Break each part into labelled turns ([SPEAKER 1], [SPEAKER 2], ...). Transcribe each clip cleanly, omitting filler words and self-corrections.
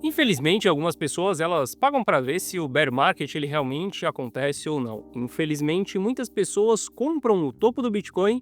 [SPEAKER 1] Infelizmente, algumas pessoas elas pagam para ver se o bear market ele realmente acontece ou não. Infelizmente, muitas pessoas compram o topo do Bitcoin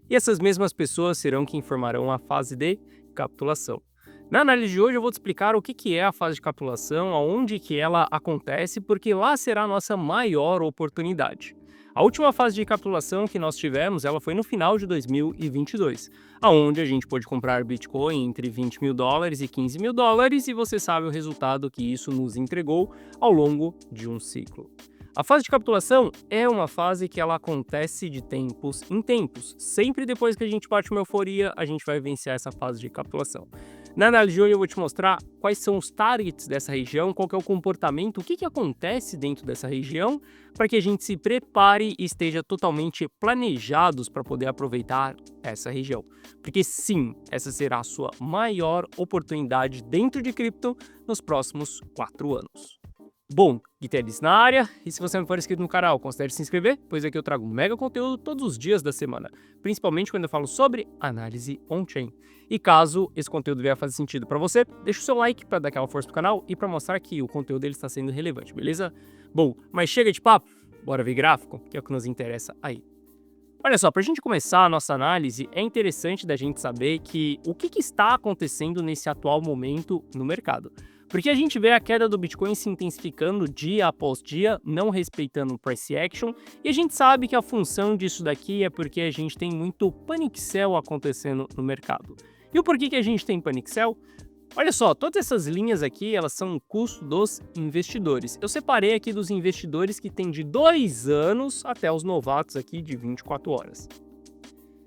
[SPEAKER 1] e essas mesmas pessoas serão que informarão a fase de capitulação. Na análise de hoje eu vou te explicar o que é a fase de capitulação, aonde que ela acontece, porque lá será a nossa maior oportunidade. A última fase de capitulação que nós tivemos, ela foi no final de 2022, aonde a gente pôde comprar Bitcoin entre 20 mil dólares e 15 mil dólares, e você sabe o resultado que isso nos entregou ao longo de um ciclo. A fase de capitulação é uma fase que ela acontece de tempos em tempos. Sempre depois que a gente bate uma euforia, a gente vai vencer essa fase de capitulação. Na análise de hoje eu vou te mostrar quais são os targets dessa região, qual que é o comportamento, o que acontece dentro dessa região, para que a gente se prepare e esteja totalmente planejados para poder aproveitar essa região. Porque sim, essa será a sua maior oportunidade dentro de cripto nos próximos 4 anos. Bom, Guiteres na área, e se você não for inscrito no canal, considere se inscrever, pois aqui eu trago mega conteúdo todos os dias da semana, principalmente quando eu falo sobre análise on-chain. E caso esse conteúdo vier a fazer sentido para você, deixa o seu like para dar aquela força pro canal e para mostrar que o conteúdo dele está sendo relevante, beleza? Bom, mas chega de papo, bora ver gráfico, que é o que nos interessa aí. Olha só, para a gente começar a nossa análise, é interessante da gente saber que o que está acontecendo nesse atual momento no mercado. Porque a gente vê a queda do Bitcoin se intensificando dia após dia, não respeitando o price action, e a gente sabe que a função disso daqui é porque a gente tem muito panic sell acontecendo no mercado. E o porquê que a gente tem panic sell? Olha só, todas essas linhas aqui, elas são o custo dos investidores. Eu separei aqui dos investidores que têm de 2 anos até os novatos aqui de 24 horas.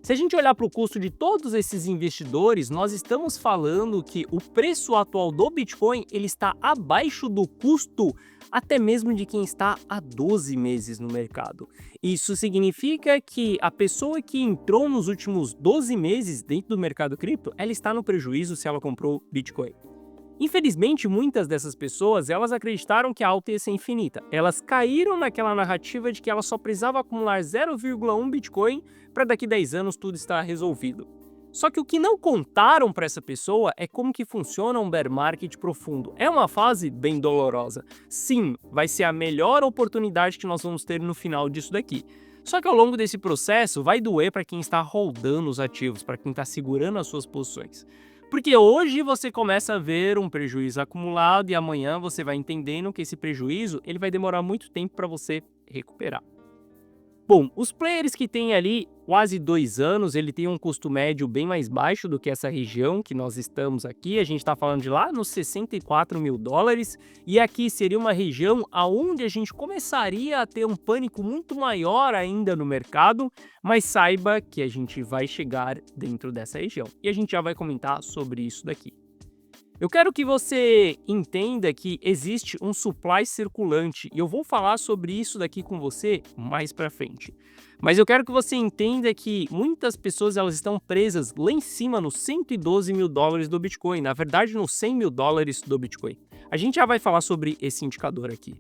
[SPEAKER 1] Se a gente olhar para o custo de todos esses investidores, nós estamos falando que o preço atual do Bitcoin ele está abaixo do custo até mesmo de quem está há 12 meses no mercado. Isso significa que a pessoa que entrou nos últimos 12 meses dentro do mercado cripto, ela está no prejuízo se ela comprou Bitcoin. Infelizmente, muitas dessas pessoas, elas acreditaram que a alta ia ser infinita. Elas caíram naquela narrativa de que ela só precisava acumular 0,1 Bitcoin para daqui 10 anos tudo estar resolvido. Só que o que não contaram para essa pessoa é como que funciona um bear market profundo. É uma fase bem dolorosa. Sim, vai ser a melhor oportunidade que nós vamos ter no final disso daqui. Só que ao longo desse processo vai doer para quem está holdando os ativos, para quem está segurando as suas posições. Porque hoje você começa a ver um prejuízo acumulado e amanhã você vai entendendo que esse prejuízo ele vai demorar muito tempo para você recuperar. Bom, os players que têm ali quase 2 anos, ele tem um custo médio bem mais baixo do que essa região que nós estamos aqui. A gente está falando de lá nos 64 mil dólares e aqui seria uma região aonde a gente começaria a ter um pânico muito maior ainda no mercado, mas saiba que a gente vai chegar dentro dessa região e a gente já vai comentar sobre isso daqui. Eu quero que você entenda que existe um supply circulante e eu vou falar sobre isso daqui com você mais para frente. Mas eu quero que você entenda que muitas pessoas elas estão presas lá em cima nos 112 mil dólares do Bitcoin, na verdade nos 100 mil dólares do Bitcoin. A gente já vai falar sobre esse indicador aqui.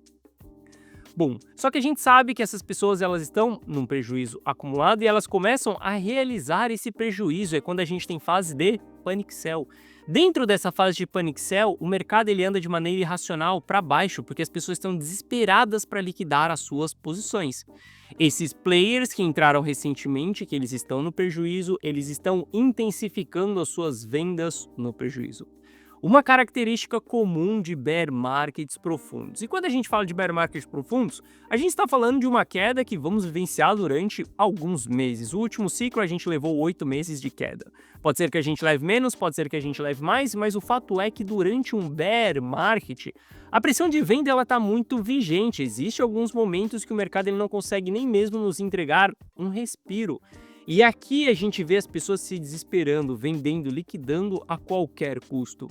[SPEAKER 1] Bom, só que a gente sabe que essas pessoas elas estão num prejuízo acumulado e elas começam a realizar esse prejuízo, é quando a gente tem fase de panic sell. Dentro dessa fase de panic sell, o mercado ele anda de maneira irracional para baixo, porque as pessoas estão desesperadas para liquidar as suas posições. Esses players que entraram recentemente, que eles estão no prejuízo, eles estão intensificando as suas vendas no prejuízo. Uma característica comum de bear markets profundos. E quando a gente fala de bear markets profundos, a gente está falando de uma queda que vamos vivenciar durante alguns meses. O último ciclo a gente levou 8 meses de queda. Pode ser que a gente leve menos, pode ser que a gente leve mais, mas o fato é que durante um bear market, a pressão de venda está muito vigente. Existem alguns momentos que o mercado ele não consegue nem mesmo nos entregar um respiro. E aqui a gente vê as pessoas se desesperando, vendendo, liquidando a qualquer custo.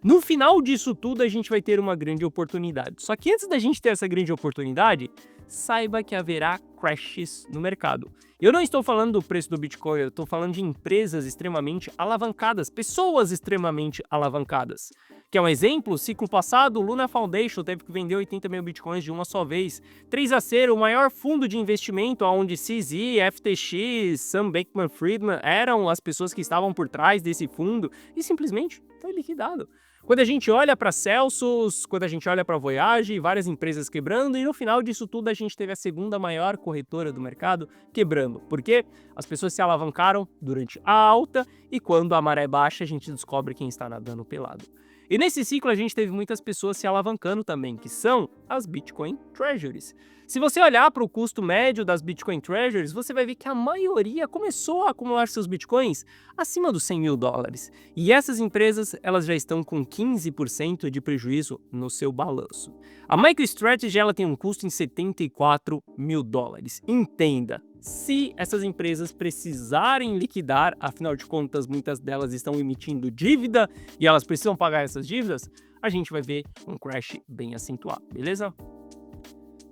[SPEAKER 1] No final disso tudo, a gente vai ter uma grande oportunidade. Só que antes da gente ter essa grande oportunidade, saiba que haverá crashes no mercado. Eu não estou falando do preço do Bitcoin, eu estou falando de empresas extremamente alavancadas, pessoas extremamente alavancadas. Quer um exemplo? Ciclo passado, Luna Foundation teve que vender 80 mil Bitcoins de uma só vez. 3AC, o maior fundo de investimento onde CZ, FTX, Sam Bankman-Fried eram as pessoas que estavam por trás desse fundo e simplesmente foi liquidado. Quando a gente olha para Celsius, quando a gente olha para Voyage, várias empresas quebrando, e no final disso tudo a gente teve a segunda maior corretora do mercado quebrando. Por quê? As pessoas se alavancaram durante a alta e quando a maré baixa a gente descobre quem está nadando pelado. E nesse ciclo a gente teve muitas pessoas se alavancando também, que são as Bitcoin Treasuries. Se você olhar para o custo médio das Bitcoin Treasuries, você vai ver que a maioria começou a acumular seus Bitcoins acima dos 100 mil dólares. E essas empresas elas já estão com 15% de prejuízo no seu balanço. A MicroStrategy ela tem um custo em 74 mil dólares. Entenda, se essas empresas precisarem liquidar, afinal de contas muitas delas estão emitindo dívida e elas precisam pagar essas dívidas, a gente vai ver um crash bem acentuado, beleza?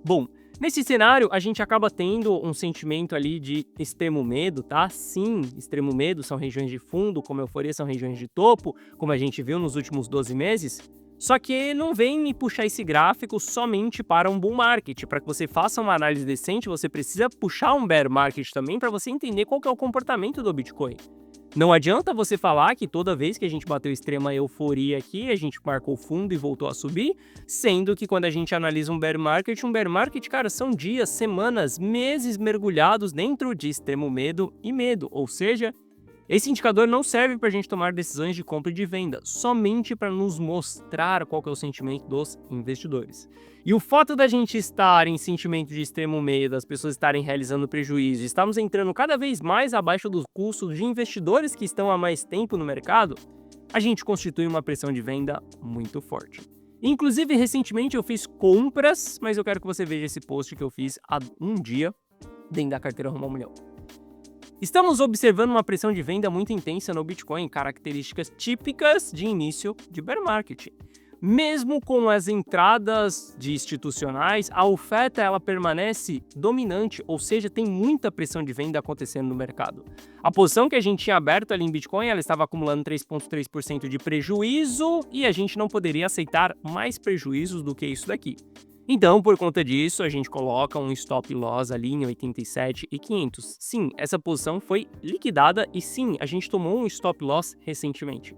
[SPEAKER 1] Bom, nesse cenário, a gente acaba tendo um sentimento ali de extremo medo, tá? Sim, extremo medo são regiões de fundo, como euforia são regiões de topo, como a gente viu nos últimos 12 meses. Só que não vem me puxar esse gráfico somente para um bull market. Para que você faça uma análise decente, você precisa puxar um bear market também para você entender qual que é o comportamento do Bitcoin. Não adianta você falar que toda vez que a gente bateu extrema euforia aqui, a gente marcou fundo e voltou a subir, sendo que quando a gente analisa um bear market, cara, são dias, semanas, meses mergulhados dentro de extremo medo e medo, ou seja, esse indicador não serve para a gente tomar decisões de compra e de venda, somente para nos mostrar qual que é o sentimento dos investidores. E o fato da gente estar em sentimento de extremo medo, das pessoas estarem realizando prejuízo, estamos entrando cada vez mais abaixo dos custos de investidores que estão há mais tempo no mercado, a gente constitui uma pressão de venda muito forte. Inclusive, recentemente eu fiz compras, mas eu quero que você veja esse post que eu fiz há um dia dentro da carteira Rumo ao Milhão. Estamos observando uma pressão de venda muito intensa no Bitcoin, características típicas de início de bear market. Mesmo com as entradas de institucionais, a oferta ela permanece dominante, ou seja, tem muita pressão de venda acontecendo no mercado. A posição que a gente tinha aberta ali em Bitcoin, ela estava acumulando 3,3% de prejuízo e a gente não poderia aceitar mais prejuízos do que isso daqui. Então, por conta disso, a gente coloca um stop loss ali em 87.500. Sim, essa posição foi liquidada e sim, a gente tomou um stop loss recentemente.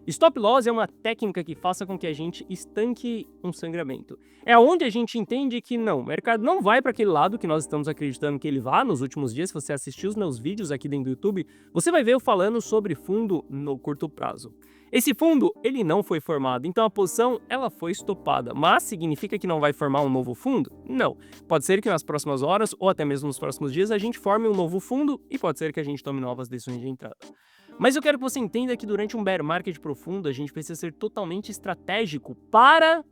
[SPEAKER 1] Stop loss é uma técnica que faça com que a gente estanque um sangramento. É onde a gente entende que não, o mercado não vai para aquele lado que nós estamos acreditando que ele vá. Nos últimos dias, se você assistir os meus vídeos aqui dentro do YouTube, você vai ver eu falando sobre fundo no curto prazo. Esse fundo, ele não foi formado, então a posição, ela foi estopada. Mas significa que não vai formar um novo fundo? Não. Pode ser que nas próximas horas, ou até mesmo nos próximos dias, a gente forme um novo fundo e pode ser que a gente tome novas decisões de entrada. Mas eu quero que você entenda que durante um bear market profundo, a gente precisa ser totalmente estratégico para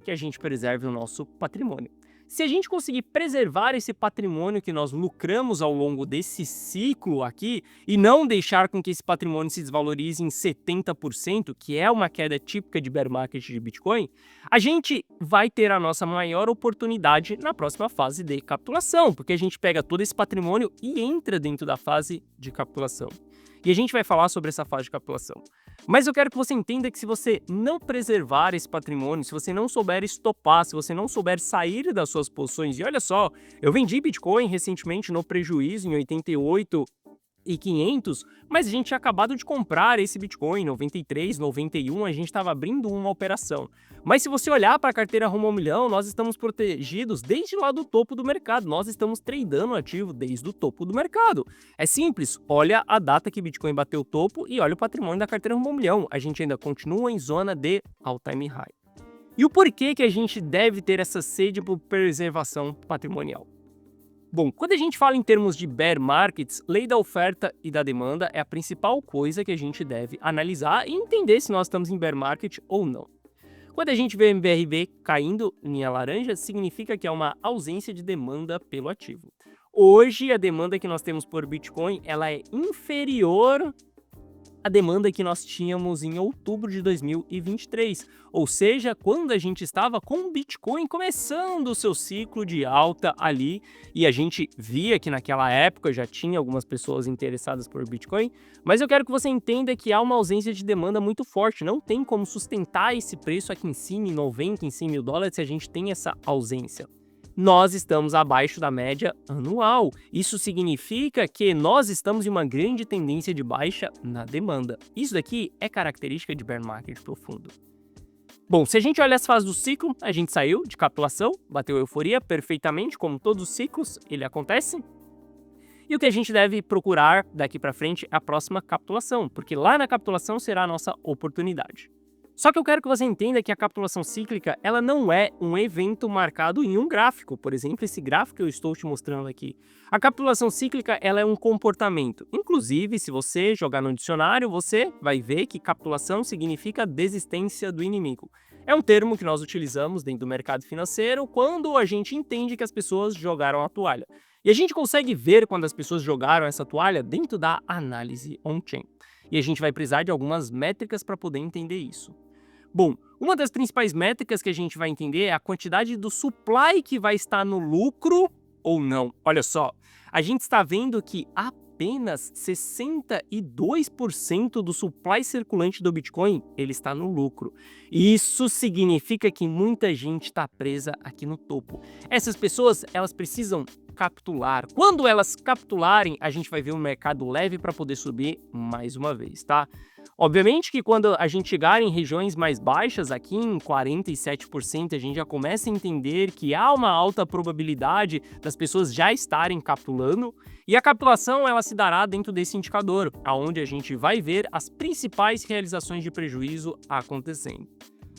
[SPEAKER 1] que a gente preserve o nosso patrimônio. Se a gente conseguir preservar esse patrimônio que nós lucramos ao longo desse ciclo aqui e não deixar com que esse patrimônio se desvalorize em 70%, que é uma queda típica de bear market de Bitcoin, a gente vai ter a nossa maior oportunidade na próxima fase de capitulação, porque a gente pega todo esse patrimônio e entra dentro da fase de capitulação. E a gente vai falar sobre essa fase de capitulação. Mas eu quero que você entenda que se você não preservar esse patrimônio, se você não souber estopar, se você não souber sair das suas posições, e olha só, eu vendi Bitcoin recentemente no prejuízo em 88.500, mas a gente tinha acabado de comprar esse Bitcoin, 93, 91, a gente estava abrindo uma operação. Mas se você olhar para a carteira Rumo ao Milhão, nós estamos protegidos desde lá do topo do mercado, nós estamos tradando ativo desde o topo do mercado. É simples, olha a data que Bitcoin bateu o topo e olha o patrimônio da carteira Rumo ao Milhão, a gente ainda continua em zona de all-time high. E o porquê que a gente deve ter essa sede por preservação patrimonial? Bom, quando a gente fala em termos de bear markets, lei da oferta e da demanda é a principal coisa que a gente deve analisar e entender se nós estamos em bear market ou não. Quando a gente vê MBRV caindo em linha laranja, significa que há uma ausência de demanda pelo ativo. Hoje, a demanda que nós temos por Bitcoin, ela é inferior à demanda que nós tínhamos em outubro de 2023, ou seja, quando a gente estava com o Bitcoin começando o seu ciclo de alta ali, e a gente via que naquela época já tinha algumas pessoas interessadas por Bitcoin, mas eu quero que você entenda que há uma ausência de demanda muito forte, não tem como sustentar esse preço aqui em cima, em 90, em 100 mil dólares, se a gente tem essa ausência. nós estamos abaixo da média anual. Isso significa que nós estamos em uma grande tendência de baixa na demanda. Isso daqui é característica de bear market profundo. Bom, se a gente olha as fases do ciclo, a gente saiu de capitulação, bateu euforia perfeitamente, como todos os ciclos, ele acontece. E o que a gente deve procurar daqui para frente é a próxima capitulação, porque lá na capitulação será a nossa oportunidade. Só que eu quero que você entenda que a capitulação cíclica, ela não é um evento marcado em um gráfico, por exemplo, esse gráfico que eu estou te mostrando aqui. A capitulação cíclica, ela é um comportamento. Inclusive, se você jogar no dicionário, você vai ver que capitulação significa desistência do inimigo. É um termo que nós utilizamos dentro do mercado financeiro quando a gente entende que as pessoas jogaram a toalha. E a gente consegue ver quando as pessoas jogaram essa toalha dentro da análise on-chain. E a gente vai precisar de algumas métricas para poder entender isso. Bom, uma das principais métricas que a gente vai entender é a quantidade do supply que vai estar no lucro ou não. Olha só, a gente está vendo que apenas 62% do supply circulante do Bitcoin ele está no lucro. Isso significa que muita gente está presa aqui no topo. Essas pessoas, elas precisam capitular. Quando elas capitularem, a gente vai ver um mercado leve para poder subir mais uma vez, tá? Obviamente que quando a gente chegar em regiões mais baixas, aqui em 47%, a gente já começa a entender que há uma alta probabilidade das pessoas já estarem capitulando, e a capitulação ela se dará dentro desse indicador, onde a gente vai ver as principais realizações de prejuízo acontecendo.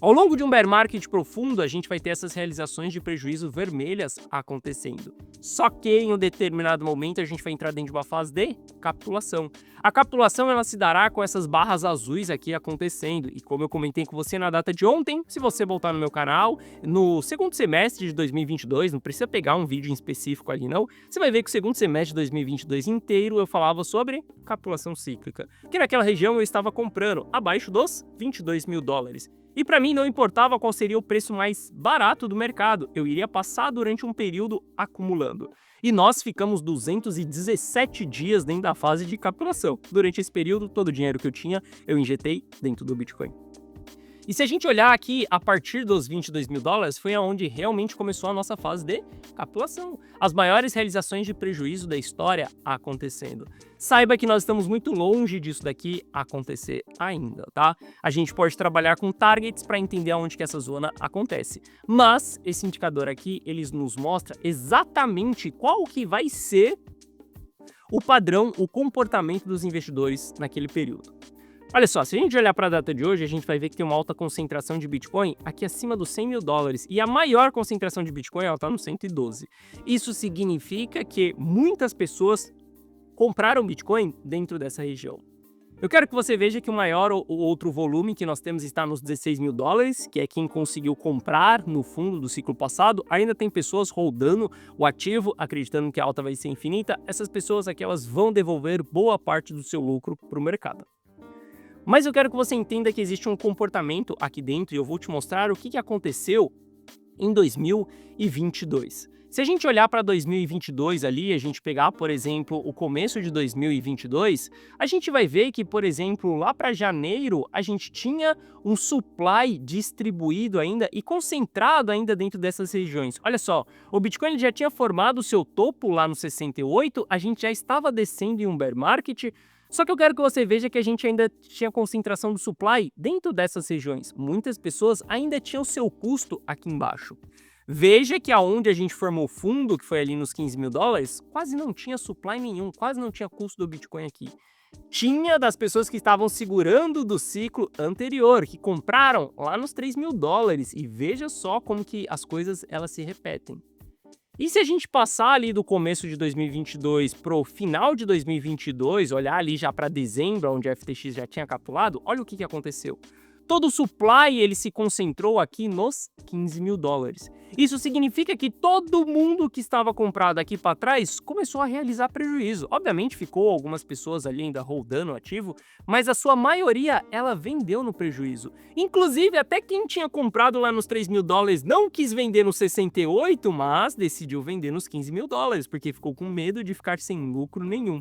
[SPEAKER 1] Ao longo de um bear market profundo, a gente vai ter essas realizações de prejuízo vermelhas acontecendo. Só que em um determinado momento a gente vai entrar dentro de uma fase de capitulação. A capitulação ela se dará com essas barras azuis aqui acontecendo. E como eu comentei com você na data de ontem, se você voltar no meu canal, no segundo semestre de 2022, não precisa pegar um vídeo em específico ali não, você vai ver que o segundo semestre de 2022 inteiro eu falava sobre capitulação cíclica. Que naquela região eu estava comprando abaixo dos $22.000. E para mim não importava qual seria o preço mais barato do mercado, eu iria passar durante um período acumulando. E nós ficamos 217 dias dentro da fase de capitulação. Durante esse período, todo o dinheiro que eu tinha, eu injetei dentro do Bitcoin. E se a gente olhar aqui, a partir dos $22.000, foi aonde realmente começou a nossa fase de capitulação. As maiores realizações de prejuízo da história acontecendo. Saiba que nós estamos muito longe disso daqui acontecer ainda, tá? A gente pode trabalhar com targets para entender aonde que essa zona acontece. Mas esse indicador aqui, ele nos mostra exatamente qual que vai ser o padrão, o comportamento dos investidores naquele período. Olha só, se a gente olhar para a data de hoje, a gente vai ver que tem uma alta concentração de Bitcoin aqui acima dos $100.000 e a maior concentração de Bitcoin ela está no 112. Isso significa que muitas pessoas compraram Bitcoin dentro dessa região. Eu quero que você veja que o maior ou outro volume que nós temos está nos $16.000, que é quem conseguiu comprar no fundo do ciclo passado. Ainda tem pessoas holdando o ativo, acreditando que a alta vai ser infinita. Essas pessoas aqui elas vão devolver boa parte do seu lucro para o mercado. Mas eu quero que você entenda que existe um comportamento aqui dentro e eu vou te mostrar o que aconteceu em 2022. Se a gente olhar para 2022 ali, a gente pegar, por exemplo, o começo de 2022, a gente vai ver que, por exemplo, lá para janeiro, a gente tinha um supply distribuído ainda e concentrado ainda dentro dessas regiões. Olha só, o Bitcoin já tinha formado o seu topo lá no 68, a gente já estava descendo em um bear market. Só que eu quero que você veja que a gente ainda tinha concentração do supply dentro dessas regiões. Muitas pessoas ainda tinham seu custo aqui embaixo. Veja que aonde a gente formou o fundo, que foi ali nos $15.000, quase não tinha supply nenhum, quase não tinha custo do Bitcoin aqui. Tinha das pessoas que estavam segurando do ciclo anterior, que compraram lá nos $3.000. E veja só como que as coisas elas se repetem. E se a gente passar ali do começo de 2022 para o final de 2022, olhar ali já para dezembro, onde a FTX já tinha capitulado, olha o que aconteceu. Todo o supply ele se concentrou aqui nos $15.000. Isso significa que todo mundo que estava comprado aqui para trás começou a realizar prejuízo. Obviamente ficou algumas pessoas ali ainda holdando o ativo, mas a sua maioria ela vendeu no prejuízo. Inclusive até quem tinha comprado lá nos $3.000 não quis vender nos 68, mas decidiu vender nos $15.000 porque ficou com medo de ficar sem lucro nenhum.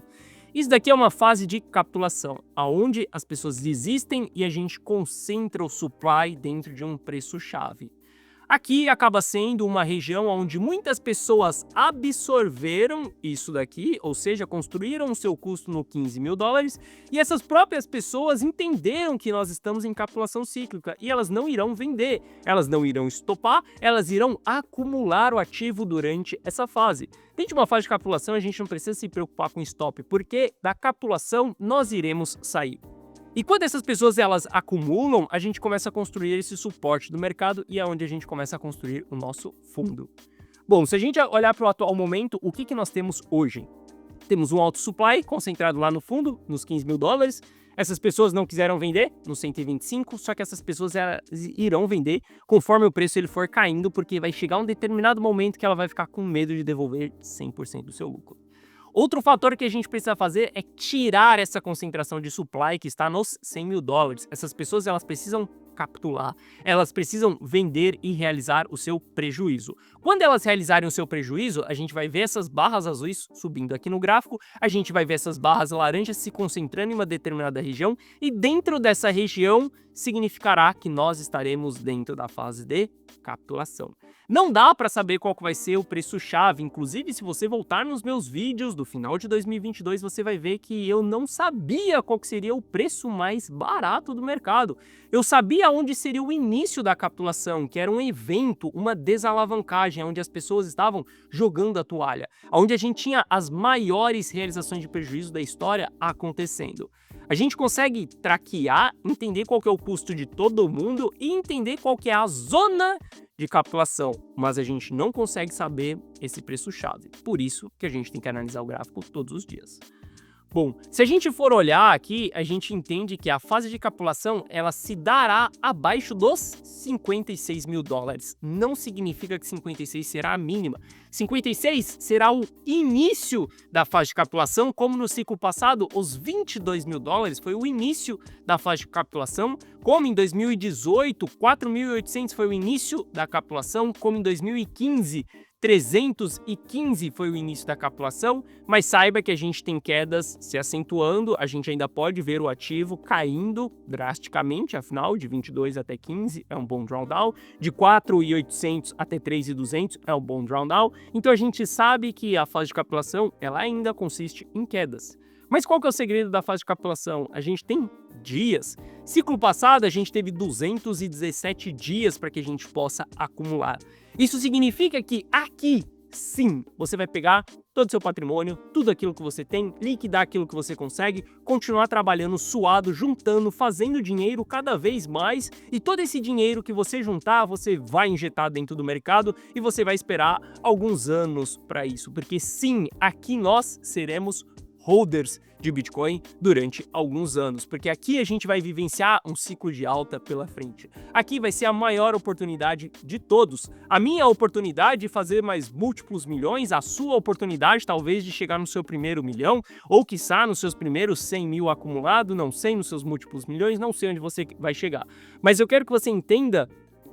[SPEAKER 1] Isso daqui é uma fase de capitulação, onde as pessoas desistem e a gente concentra o supply dentro de um preço-chave. Aqui acaba sendo uma região onde muitas pessoas absorveram isso daqui, ou seja, construíram o seu custo no 15 mil dólares, e essas próprias pessoas entenderam que nós estamos em capitulação cíclica e elas não irão vender, elas não irão estopar, elas irão acumular o ativo durante essa fase. Dentro de uma fase de capitulação, a gente não precisa se preocupar com stop, porque da capitulação nós iremos sair. E quando essas pessoas elas acumulam, a gente começa a construir esse suporte do mercado e é onde a gente começa a construir o nosso fundo. Bom, se a gente olhar para o atual momento, o que nós temos hoje? Temos um alto supply concentrado lá no fundo, nos 15 mil dólares. Essas pessoas não quiseram vender no 125, só que essas pessoas irão vender conforme o preço ele for caindo, porque vai chegar um determinado momento que ela vai ficar com medo de devolver 100% do seu lucro. Outro fator que a gente precisa fazer é tirar essa concentração de supply que está nos 100 mil dólares. Essas pessoas elas precisam capitular, elas precisam vender e realizar o seu prejuízo. Quando elas realizarem o seu prejuízo, a gente vai ver essas barras azuis subindo aqui no gráfico, a gente vai ver essas barras laranjas se concentrando em uma determinada região e dentro dessa região significará que nós estaremos dentro da fase de capitulação. Não dá para saber qual vai ser o preço-chave, inclusive se você voltar nos meus vídeos do final de 2022, você vai ver que eu não sabia qual seria o preço mais barato do mercado. Eu sabia onde seria o início da capitulação, que era um evento, uma desalavancagem, onde as pessoas estavam jogando a toalha, onde a gente tinha as maiores realizações de prejuízo da história acontecendo. A gente consegue traquear, entender qual que é o custo de todo mundo e entender qual que é a zona de capitulação, mas a gente não consegue saber esse preço-chave. Por isso que a gente tem que analisar o gráfico todos os dias. Bom, se a gente for olhar aqui, a gente entende que a fase de capitulação ela se dará abaixo dos 56 mil dólares. Não significa que 56 será a mínima. 56 será o início da fase de capitulação, como no ciclo passado, os 22 mil dólares foi o início da fase de capitulação, como em 2018, 4.800 foi o início da capitulação, como em 2015, 315 foi o início da capitulação, mas saiba que a gente tem quedas se acentuando, a gente ainda pode ver o ativo caindo drasticamente, afinal, de 22 até 15 é um bom drawdown, de 4.800 até 3.200 é um bom drawdown, então a gente sabe que a fase de capitulação ela ainda consiste em quedas. Mas qual que é o segredo da fase de capitulação? A gente tem dias. Ciclo passado a gente teve 217 dias para que a gente possa acumular. Isso significa que aqui, sim, você vai pegar todo o seu patrimônio, tudo aquilo que você tem, liquidar aquilo que você consegue, continuar trabalhando suado, juntando, fazendo dinheiro cada vez mais e todo esse dinheiro que você juntar, você vai injetar dentro do mercado e você vai esperar alguns anos para isso, porque sim, aqui nós seremos holders de Bitcoin durante alguns anos, porque aqui a gente vai vivenciar um ciclo de alta pela frente. Aqui vai ser a maior oportunidade de todos. A minha oportunidade de fazer mais múltiplos milhões, a sua oportunidade talvez de chegar no seu primeiro milhão, ou quiçá nos seus primeiros 100 mil acumulado, não sei nos seus múltiplos milhões, não sei onde você vai chegar. Mas eu quero que você entenda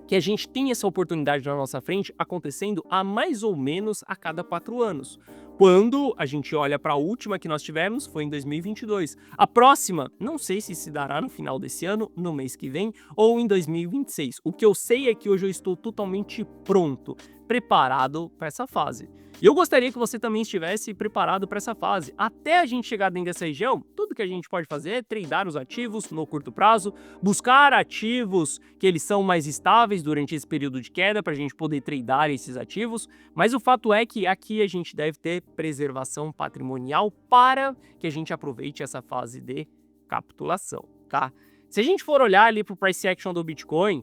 [SPEAKER 1] que a gente tem essa oportunidade na nossa frente acontecendo a mais ou menos a cada 4 anos. Quando a gente olha para a última que nós tivemos, foi em 2022. A próxima, não sei se dará no final desse ano, no mês que vem, ou em 2026. O que eu sei é que hoje eu estou totalmente pronto, preparado para essa fase. E eu gostaria que você também estivesse preparado para essa fase. Até a gente chegar dentro dessa região, tudo que a gente pode fazer é tradar os ativos no curto prazo, buscar ativos que eles são mais estáveis durante esse período de queda para a gente poder tradar esses ativos. Mas o fato é que aqui a gente deve ter preservação patrimonial para que a gente aproveite essa fase de capitulação, tá? Se a gente for olhar ali para o price action do Bitcoin,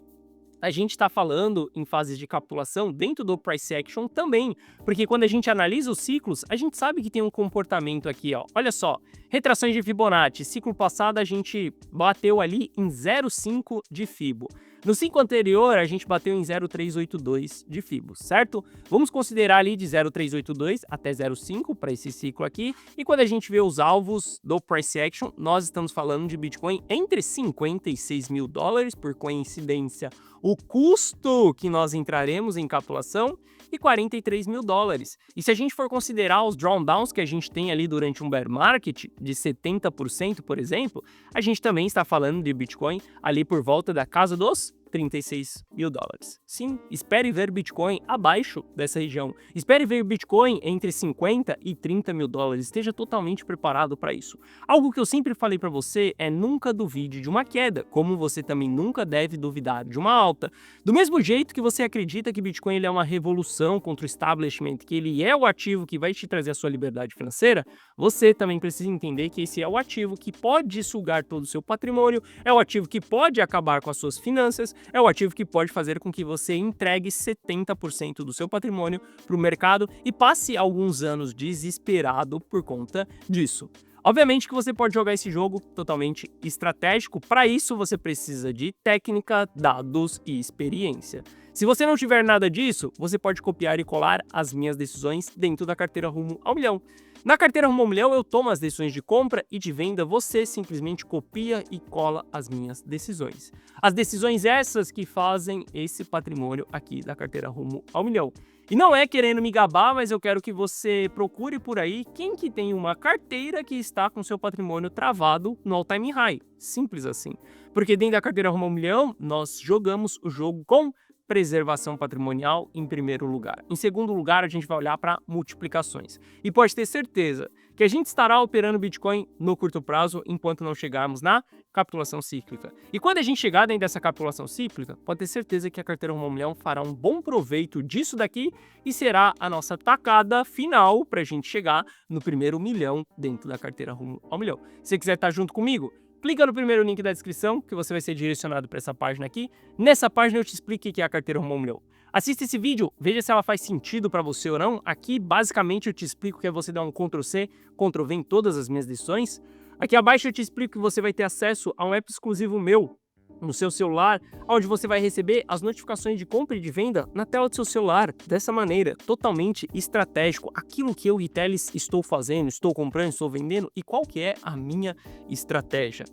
[SPEAKER 1] a gente está falando em fases de capitulação dentro do price action também, porque quando a gente analisa os ciclos, a gente sabe que tem um comportamento aqui, ó. Olha só, retrações de Fibonacci, ciclo passado a gente bateu ali em 0,5 de Fibo. No ciclo anterior, a gente bateu em 0,382 de Fibo, certo? Vamos considerar ali de 0,382 até 0,5 para esse ciclo aqui. E quando a gente vê os alvos do price action, nós estamos falando de Bitcoin entre 56 mil dólares, por coincidência, o custo que nós entraremos em capitulação, e 43 mil dólares. E se a gente for considerar os drawdowns que a gente tem ali durante um bear market de 70%, por exemplo, a gente também está falando de Bitcoin ali por volta da casa dos 36 mil dólares. Sim, espere ver Bitcoin abaixo dessa região. Espere ver Bitcoin entre 50 e 30 mil dólares. Esteja totalmente preparado para isso. Algo que eu sempre falei para você é nunca duvide de uma queda, como você também nunca deve duvidar de uma alta. Do mesmo jeito que você acredita que Bitcoin ele é uma revolução contra o establishment, que ele é o ativo que vai te trazer a sua liberdade financeira, você também precisa entender que esse é o ativo que pode sugar todo o seu patrimônio, é o ativo que pode acabar com as suas finanças, é o ativo que pode fazer com que você entregue 70% do seu patrimônio para o mercado e passe alguns anos desesperado por conta disso. Obviamente que você pode jogar esse jogo totalmente estratégico, para isso você precisa de técnica, dados e experiência. Se você não tiver nada disso, você pode copiar e colar as minhas decisões dentro da carteira Rumo ao Milhão. Na carteira Rumo ao Milhão eu tomo as decisões de compra e de venda, você simplesmente copia e cola as minhas decisões. As decisões essas que fazem esse patrimônio aqui da carteira Rumo ao Milhão. E não é querendo me gabar, mas eu quero que você procure por aí quem que tem uma carteira que está com seu patrimônio travado no all-time high. Simples assim. Porque dentro da carteira Rumo ao Milhão, nós jogamos o jogo com preservação patrimonial em primeiro lugar. Em segundo lugar, a gente vai olhar para multiplicações. E pode ter certeza que a gente estará operando Bitcoin no curto prazo enquanto não chegarmos na capitulação cíclica. E quando a gente chegar dentro dessa capitulação cíclica, pode ter certeza que a carteira Rumo ao Milhão fará um bom proveito disso daqui e será a nossa tacada final para a gente chegar no primeiro milhão dentro da carteira Rumo ao Milhão. Se você quiser estar junto comigo, clica no primeiro link da descrição, que você vai ser direcionado para essa página aqui. Nessa página eu te explico o que é a carteira Rumo ao Milhão. Assista esse vídeo, veja se ela faz sentido para você ou não. Aqui, basicamente, eu te explico que é você dar um Ctrl+C, Ctrl+V em todas as minhas decisões. Aqui abaixo eu te explico que você vai ter acesso a um app exclusivo meu no seu celular, onde você vai receber as notificações de compra e de venda na tela do seu celular, dessa maneira, totalmente estratégico, aquilo que eu e Teles estou fazendo, estou comprando, estou vendendo e qual que é a minha estratégia.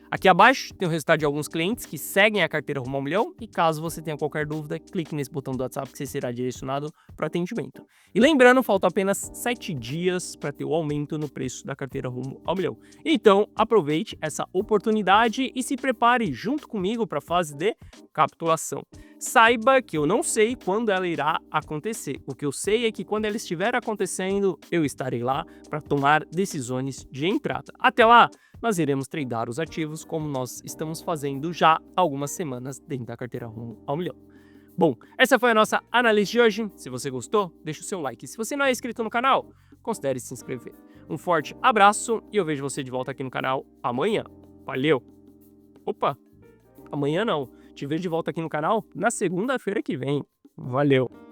[SPEAKER 1] Aqui abaixo tem o resultado de alguns clientes que seguem a carteira Rumo ao Milhão e caso você tenha qualquer dúvida, clique nesse botão do WhatsApp que você será direcionado para atendimento. E lembrando, faltam apenas 7 dias para ter o aumento no preço da carteira Rumo ao Milhão. Então, aproveite essa oportunidade e se prepare junto comigo para a fase de capitulação. Saiba que eu não sei quando ela irá acontecer. O que eu sei é que quando ela estiver acontecendo, eu estarei lá para tomar decisões de entrada. Até lá, nós iremos tradar os ativos como nós estamos fazendo já há algumas semanas dentro da carteira Rumo ao Milhão. Bom, essa foi a nossa análise de hoje. Se você gostou, deixa o seu like. Se você não é inscrito no canal, considere se inscrever. Um forte abraço e eu vejo você de volta aqui no canal amanhã. Valeu! Opa, amanhã não. Te vejo de volta aqui no canal na segunda-feira que vem. Valeu!